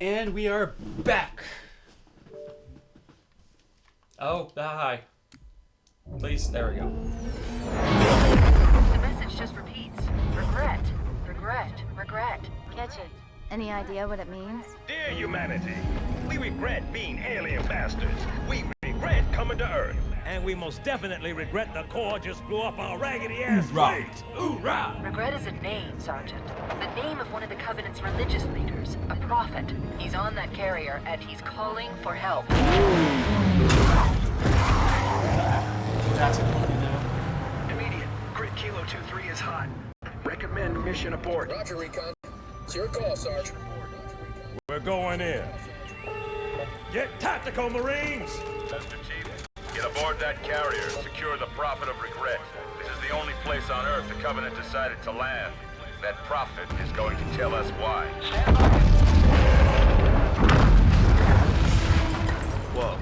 And we are back. Oh, hi. Please, there we go. The message just repeats. Regret, regret, regret. Catch it. Any idea what it means? Dear humanity, we regret being alien bastards. We regret coming to Earth. And we most definitely regret the Corps just blew up our raggedy-ass fleet. Hoorah! Regret is a name, Sergeant. The name of one of the Covenant's religious leaders, a prophet. He's on that carrier, and he's calling for help. That's what we do. Immediate. Grid Kilo 2-3 is hot. Recommend mission abort. Roger, Recon. It's your call, Sarge. We're going in. Get tactical, Marines! Master Chief, get aboard that carrier. Secure the Prophet of Regret. This is the only place on Earth the Covenant decided to land. That Prophet is going to tell us why. Whoa.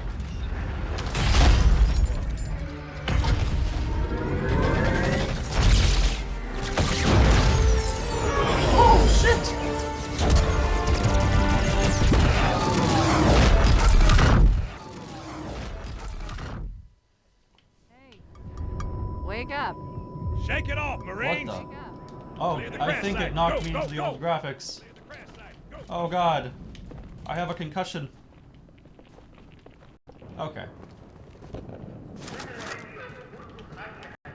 Oh, shit! Wake up. Shake it off, Marines! What the? Oh, I think it knocked me into the old graphics. Oh god. I have a concussion. Okay.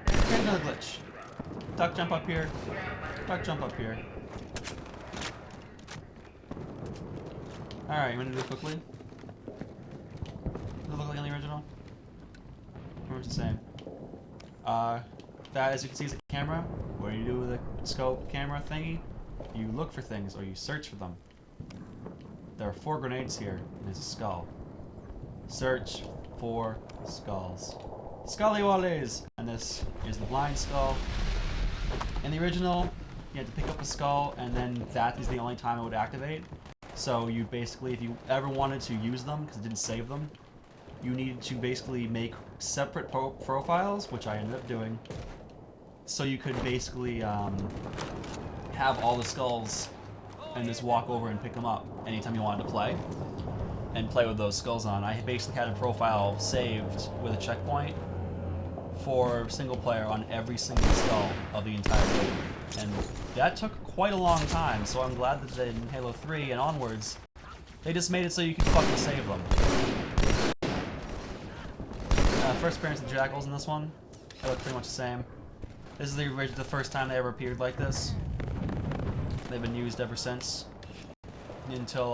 Here's another glitch. Duck jump up here. Duck jump up here. Alright, you want to do it quickly? Does it look like on the original? Or it's the same? That, as you can see, is a camera. What do you do with a scope camera thingy? You look for things, or you search for them. There are 4 grenades here, and there's a skull. Search for skulls. Scullywallies! And this is the blind skull. In the original, you had to pick up a skull, and then that is the only time it would activate. So you basically, if you ever wanted to use them, because it didn't save them, you needed to basically make separate profiles, which I ended up doing, so you could basically have all the skulls and just walk over and pick them up anytime you wanted to play, and play with those skulls on. I basically had a profile saved with a checkpoint for single player on every single skull of the entire game, and that took quite a long time, so I'm glad that in Halo 3 and onwards, they just made it so you could fucking save them. First appearance of Jackals in this one. They look pretty much the same. This is the first time they ever appeared like this. They've been used ever since. Until,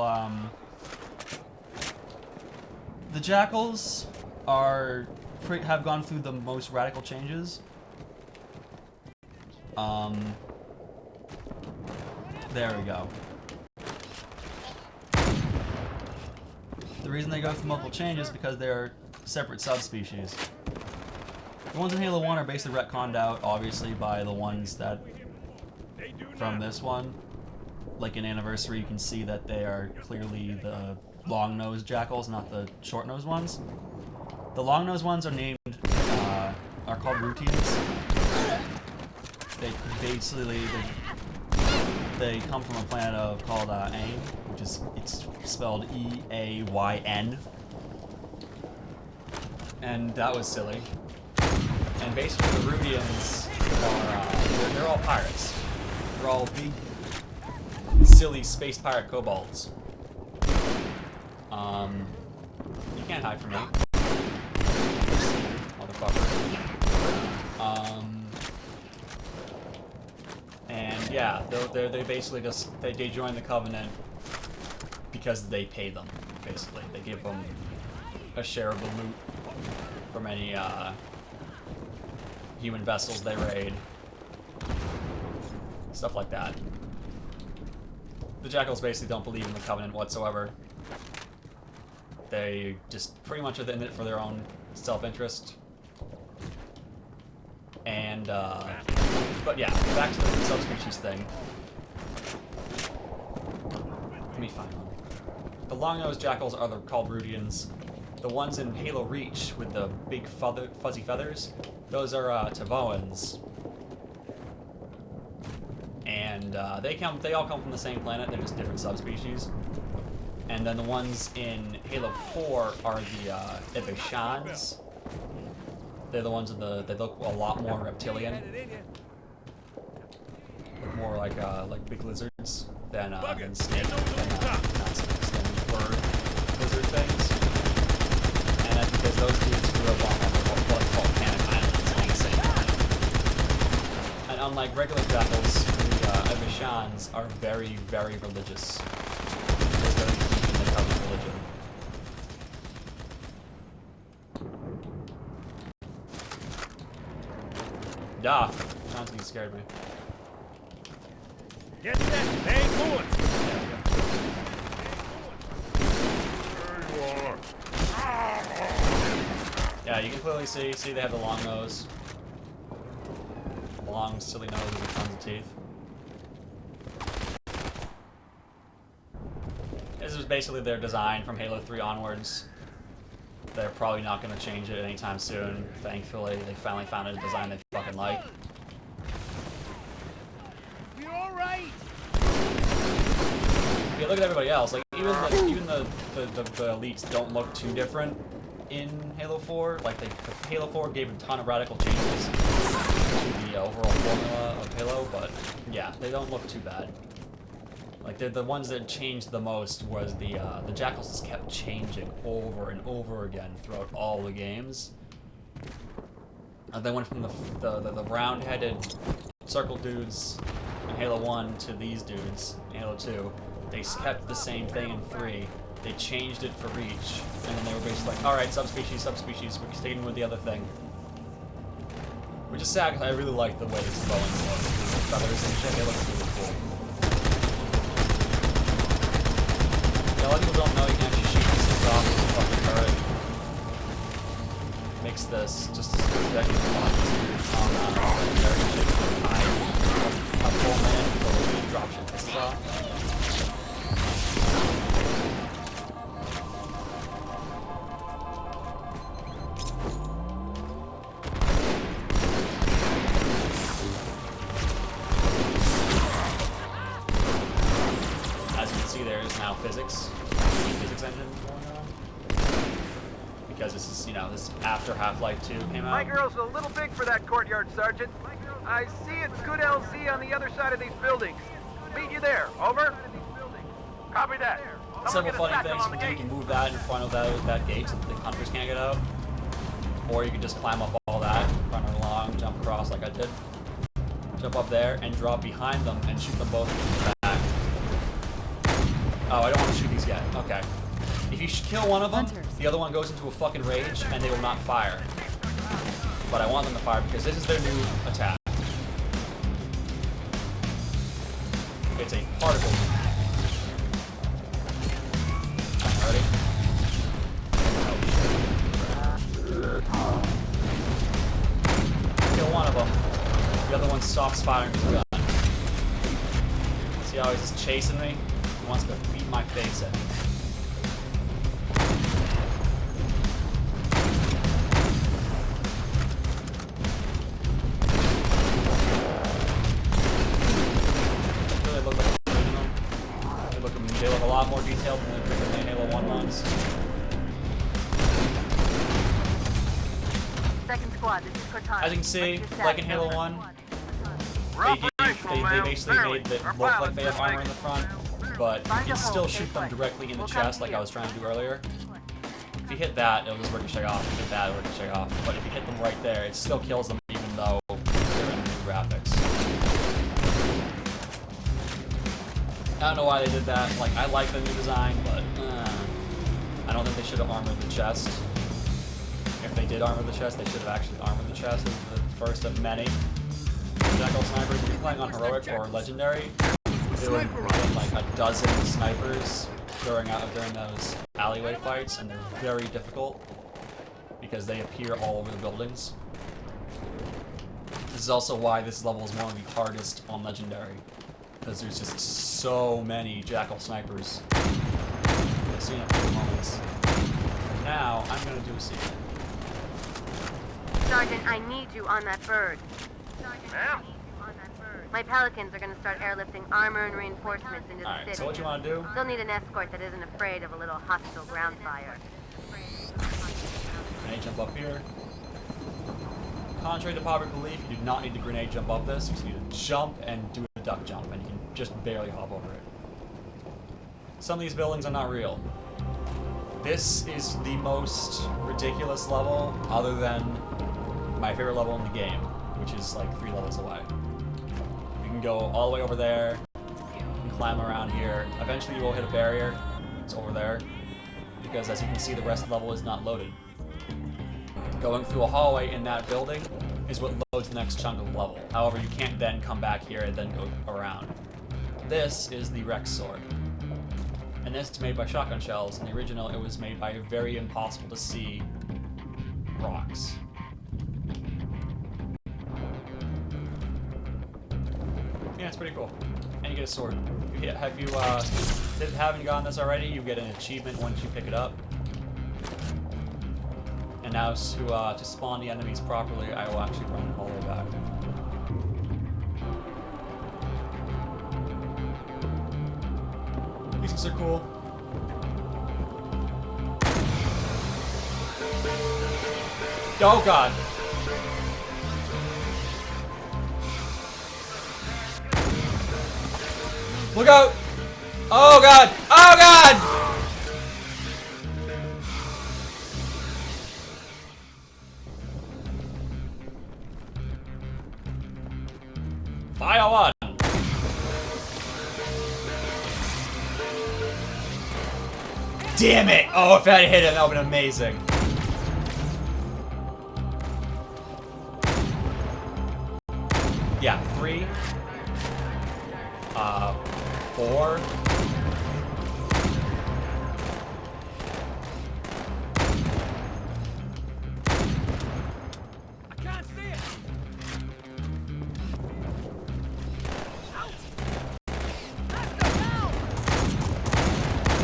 the Jackals have gone through the most radical changes. There we go. The reason they go through multiple changes is because they're separate subspecies. The ones in Halo 1 are basically retconned out, obviously, by the ones that from this one. Like in Anniversary, you can see that they are clearly the long-nosed jackals, not the short-nosed ones. The long-nosed ones are named, are called routines. They basically, they come from a planet called Ayn, which is, it's spelled E-A-Y-N. And that was silly. And basically the Rudians are, they're all pirates. They're all big, silly space pirate kobolds. You can't hide from me. Motherfucker. And yeah, they basically just, they join the Covenant because they pay them, basically. They give them a share of the loot from any human vessels they raid. Stuff like that. The Jackals basically don't believe in the Covenant whatsoever. They just pretty much are in it for their own self-interest. And, but yeah, back to the subspecies thing. Let me find one. The long-nosed jackals are called Rudians. The ones in Halo Reach with the big fuzzy feathers, those are Tavoans. And they all come from the same planet, they're just different subspecies. And then the ones in Halo 4 are the abounds. They're the ones with they look a lot more reptilian. Look more like big lizards than snake, not snakes, than bird lizard things. And that's because those dudes grew up on what volcanic islands on the same planet. And unlike regular jackals, the abounds are very, very religious. They're very deep in the covenant religion. Yeah, Johnson scared me. Get set. They ain't moving. Yeah, you can clearly see they have the long nose. Long, silly nose with tons of teeth. This is basically their design from Halo 3 onwards. They're probably not going to change it anytime soon. Thankfully, they finally found a design they fucking like. You alright? Yeah, look at everybody else. Like even the elites don't look too different in Halo 4. Like Halo 4 gave a ton of radical changes to the overall formula of Halo, but yeah, they don't look too bad. Like the ones that changed the most was the jackals just kept changing over and over again throughout all the games. They went from the round-headed circle dudes in Halo 1 to these dudes in Halo 2. They kept the same thing in 3. They changed it for Reach, and then they were basically like, alright, subspecies, we're staying with the other thing. Which is sad, because I really like the way it's going. The feathers and shit, they look really cool. Yeah, a lot of people don't know you can actually shoot these things off with the fucking turret. Makes this just as effective as on legendary shit for a full minute before the dropship pisses off. As you can see, there is now physics engine going on. Because this is, this is after Half-Life 2 came out. My girl's a little big for that courtyard, Sergeant. I see it's good LZ on the other side of these buildings. Meet you there. Over. Copy that. Several funny things you can do. You can move that in front of that gate so that the hunters can't get out. Or you can just climb up all that, run along, jump across like I did. Jump up there and drop behind them and shoot them both in the back. Oh, I don't want to shoot these yet. Okay. If you kill one of them, the other one goes into a fucking rage and they will not fire. But I want them to fire because this is their new attack. It's a particle. Ready? Kill one of them. The other one stops firing his gun. See how he's just chasing me? He wants to beat my face in. They look a lot more detailed than the Halo 1 ones. Second squad, this is Cortana. As you can see, like in Halo 1, they basically made it look like they have armor in the front, but you can still shoot them directly in the chest like I was trying to do earlier. If you hit that, it'll just ricochet off. If you hit that, it'll ricochet off. But if you hit them right there, it still kills them even though they're in the new graphics. I don't know why they did that. Like, I like the new design, but I don't think they should have armored the chest. If they did armor the chest, they should have actually armored the chest as the first of many. Jackal snipers, if you're playing on heroic or legendary, there would have like a dozen snipers during those alleyway fights, and they're very difficult because they appear all over the buildings. This is also why this level is one of the hardest on legendary. Because there's just so many jackal snipers. You'll see in a few moments. For now, I'm going to do a secret. Sergeant, I need you on that bird. Ma'am? On that bird. My Pelicans are gonna start airlifting armor and reinforcements into the city. So what you want to do? They'll need an escort that isn't afraid of a little hostile ground fire. Grenade jump up here. Contrary to popular belief, you do not need to grenade jump up this. You just need to jump and do a duck jump, and you can just barely hop over it. Some of these buildings are not real. This is the most ridiculous level, other than my favorite level in the game, which is like 3 levels away. You can go all the way over there, you can climb around here. Eventually you will hit a barrier. It's over there, because as you can see, the rest of the level is not loaded. Going through a hallway in that building is what loads the next chunk of the level. However, you can't then come back here and then go around. This is the Rex sword. And this is made by shotgun shells. In the original, it was made by very impossible to see rocks. Yeah, it's pretty cool. And you get a sword. Haven't you gotten this already? You get an achievement once you pick it up. And now to spawn the enemies properly, I will actually run all the way back. These things are cool. Oh god! Look out! Oh god! Oh god! Fire one! Damn it! Oh, if I had hit him, that would have been amazing. Yeah, 3. 4. I can't see it.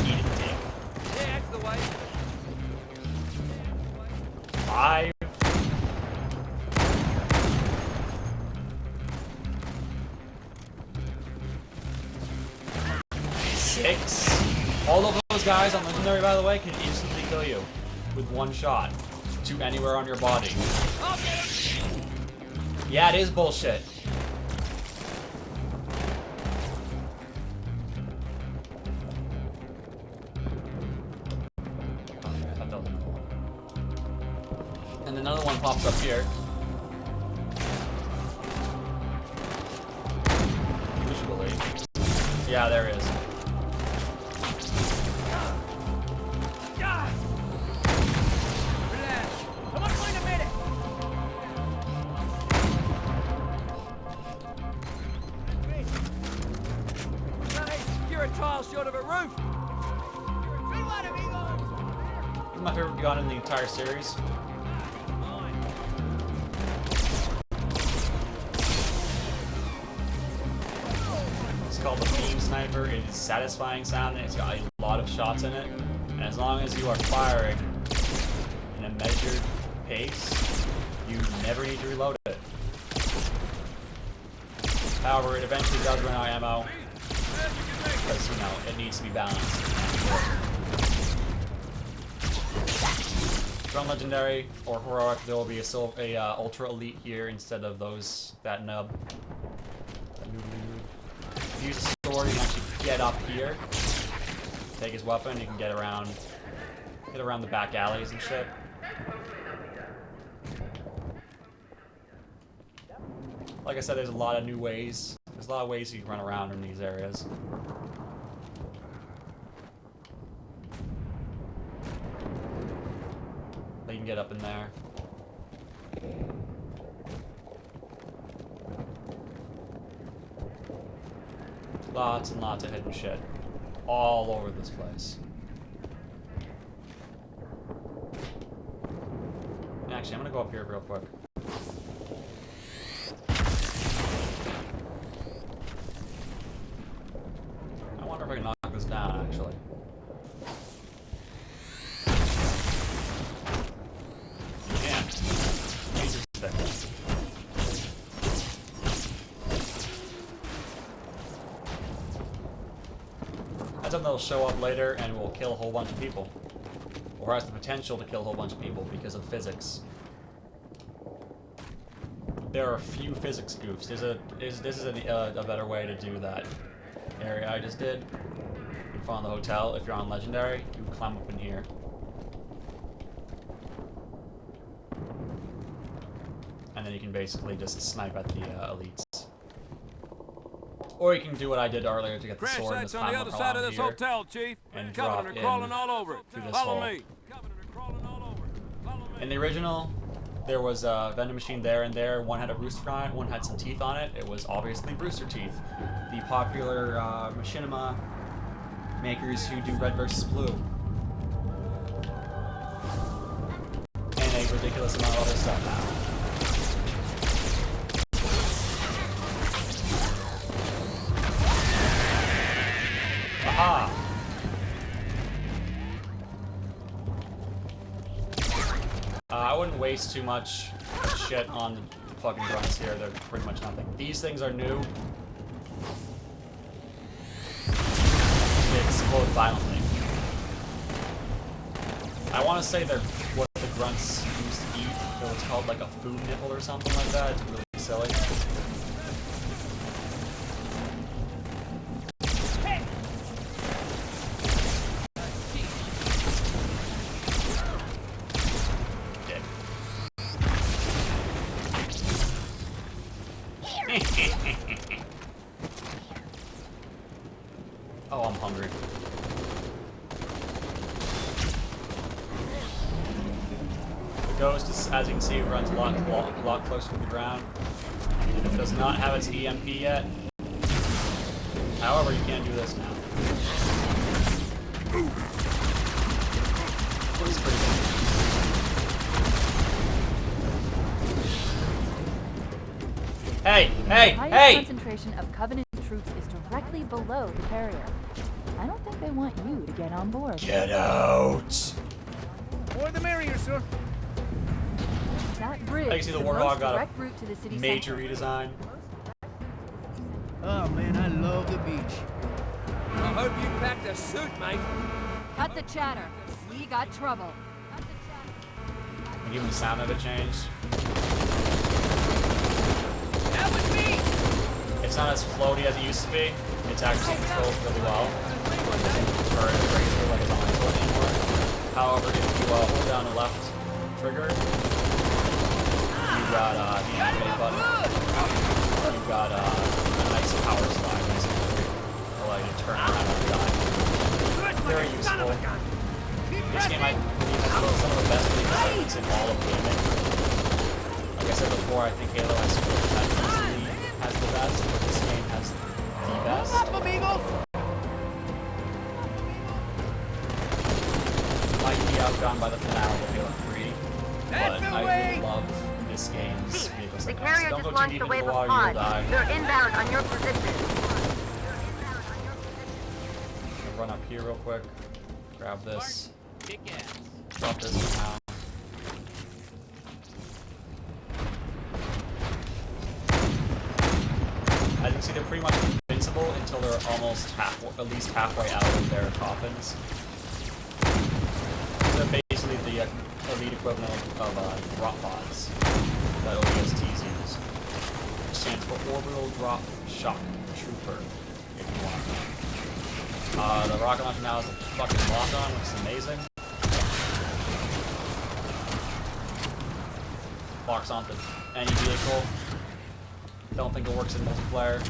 Eat it, dick. Yeah, that's the way. 5. 6. All of those guys on Legendary, by the way, can instantly kill you with one shot to anywhere on your body. Yeah, it is bullshit. And another one pops up here. Usually. Yeah, there is. Short of a roof. This is my favorite gun in the entire series. It's called the beam sniper. It is satisfying sounding. It's got a lot of shots in it, and as long as you are firing in a measured pace, you never need to reload it. However, it eventually does run out of ammo. Because, you know, it needs to be balanced. From Legendary or Heroic, there will be a Ultra Elite here instead of that nub. If you use a sword, you can actually get up here, take his weapon, you can get around, get around the back alleys and shit. Like I said, there's a lot of new ways. There's a lot of ways you can run around in these areas. You can get up in there. Lots and lots of hidden shit all over this place. Actually, I'm gonna go up here real quick. I wonder if I can knock this down, actually. show up later and will kill a whole bunch of people. Or has the potential to kill a whole bunch of people because of physics. There are a few physics goofs. This is a better way to do that area I just did. In front of the hotel, if you're on Legendary, you can climb up in here. And then you can basically just snipe at the elites. Or you can do what I did earlier to get the sword and just climb up around here hotel, Chief. and drop in through this hole. In the original, there was a vending machine there and there. One had a rooster on it, one had some teeth on it. It was obviously rooster teeth. The popular machinima makers who do red versus blue. And a ridiculous amount of other stuff now. Aha! I wouldn't waste too much shit on the fucking grunts here. They're pretty much nothing. These things are new. They explode violently. I want to say they're what the grunts used to eat. It was called like a food nipple or something like that. It's really silly. Oh, I'm hungry. The ghost, is, as you can see, runs a lot closer to the ground. It does not have its EMP yet. However, you can do this now. It's pretty good. Hey! Hey! The highest Hey! concentration of Covenant troops is directly below the carrier. I don't think they want you to get on board. Get out! More the merrier, sir. That bridge I can see is the the Warthog most got direct route to the a city major center. redesign. Oh man, I love the beach. I hope you packed a suit, mate. Cut the chatter. We got trouble. And even the sound of it changed. That was me! It's not as floaty as it used to be. It's actually controlled really well. It doesn't turn crazy like it's on my foot anymore. However, if you hold down the left trigger, you've got the animate button. You've got a nice power slide basically. Allow you to turn around and die. Very useful. This game I believe has some of the best segments in all of gaming. Like I said before, I think Halo has the best, but this game has the best. Might be outdone by the finale of Halo 3, but I really love this game's vehicles The like this. carrier Don't just go too launched deep a into wave the of water, you'll pods. die. They're inbound on your position. Run up here real quick, grab this, drop this down. As you can see, they're pretty much invincible until they're almost at least halfway out of their coffins. They're basically the elite equivalent of drop pods that ODSTs use, which stands for Orbital Drop Shock Trooper, if you want. The rocket launcher now has a fucking lock-on, which is amazing. Locks onto any vehicle. Don't think it works in multiplayer.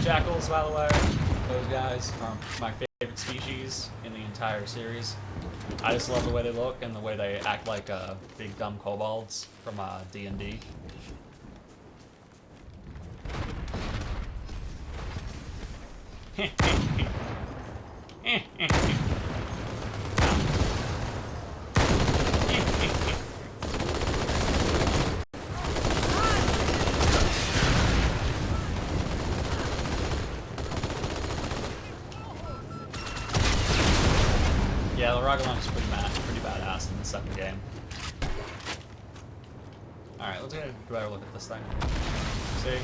Jackals, by the way, those guys are my favorite species in the entire series. I just love the way they look and the way they act like big dumb kobolds from D&D. Yeah, the rocket launch is pretty badass in the second game. Alright, let's get a better look at this thing. See?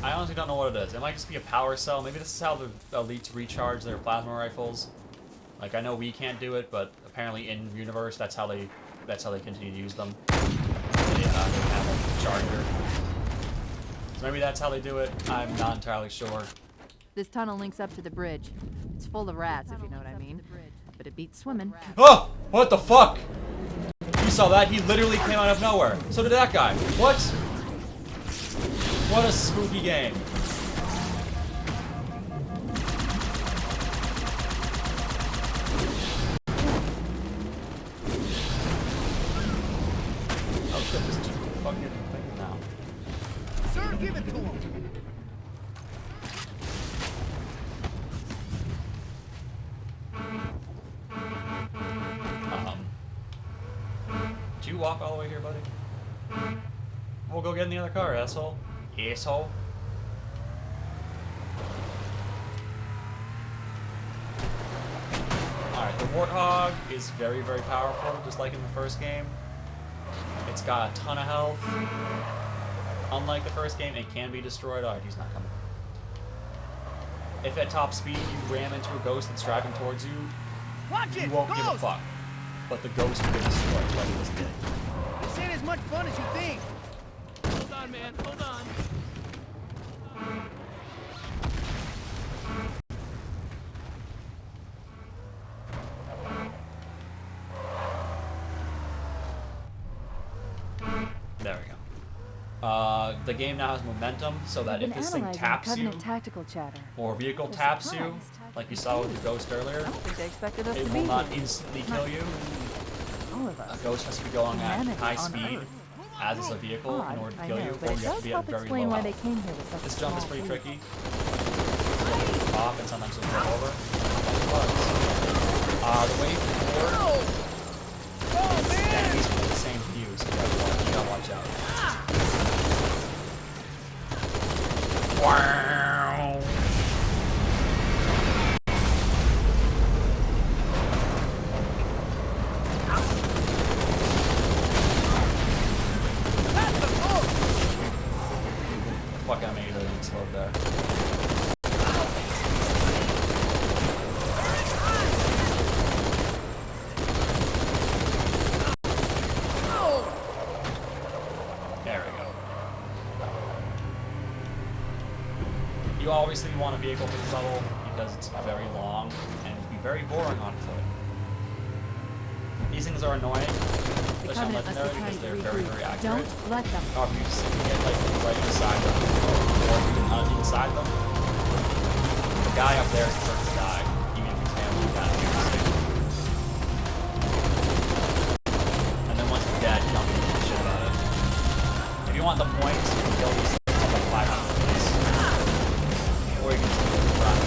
I honestly don't know what it is. It might just be a power cell. Maybe this is how the elites recharge their plasma rifles. Like, I know we can't do it, but apparently in universe, that's how they continue to use them. They have a charger. So maybe that's how they do it. I'm not entirely sure. This tunnel links up to the bridge. It's full of rats, if you know what I mean. But it beats swimming. Oh! What the fuck? You saw that? He literally came out of nowhere. So did that guy. What? What a spooky game. Oh shit, this is just fucking thing now. Sir, give it to him. Did you walk all the way here, buddy? We'll go get in the other car, asshole. Asshole. Alright, the Warthog is very, very powerful, just like in the first game. It's got a ton of health. Unlike the first game, it can be destroyed. Alright, he's not coming. If at top speed you ram into a ghost that's driving towards you, you won't give a fuck. But the ghost will get destroyed like it was did. This ain't as much fun as you think. Hold on, man. Hold on. There we go. The game now has momentum, so that if this thing taps you, tactical chatter. or a vehicle taps you, like you saw with the ghost earlier, I don't think they expected us it to will be not here. instantly kill you. All of us. A ghost has to be going at Humanity high on speed Earth. as is a vehicle in Odd, order to I kill know, you, but or it you have to does be at help very explain low why they health. came here with such This a jump is small pretty fleet. tricky. It'll pop and sometimes it'll flip over. The way forward, enemies with the same view, so you gotta watch out. Wow. Fuck, I made it explode there. There we go. You obviously want a vehicle for this level because it's very long and it'd be very boring on foot. These things are annoying, especially on legendary because they're very, very accurate. Don't let them. Or if you just get like right beside them, or even inside them, the guy up there is the first to die, even if he's family kind of interesting. And then once he's dead, you don't give a shit about it. If you want the points, you can kill these things with like 500 points. Or you can just do it right.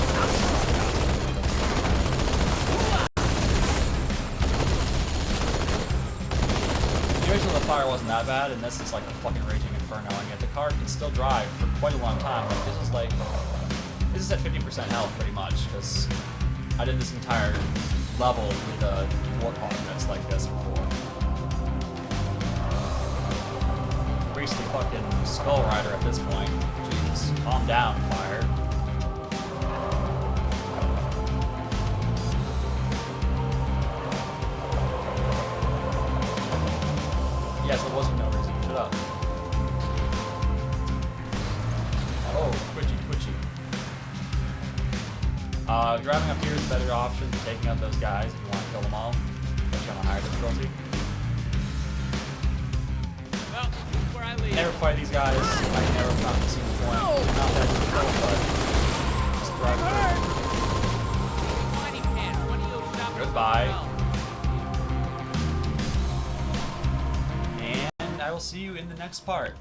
The original fire wasn't that bad, and this is like a fucking raging inferno, and yet the car can still drive for quite a long time. Like, this is at 50% health pretty much, because I did this entire level with a Warthog that's like this before. Basically fucking Skull Rider at this point. Jeez, calm down, fire. Yes, there was no reason. Shut up. Oh, twitchy. Driving up here is a better option than taking out those guys if you want to kill them all, especially on a higher difficulty. Well, this is where I leave. Never fight these guys. I never found the single point. Not that difficult, but just drive through. Mighty pants. One of those shoppers. Goodbye. And I will see you in the next part.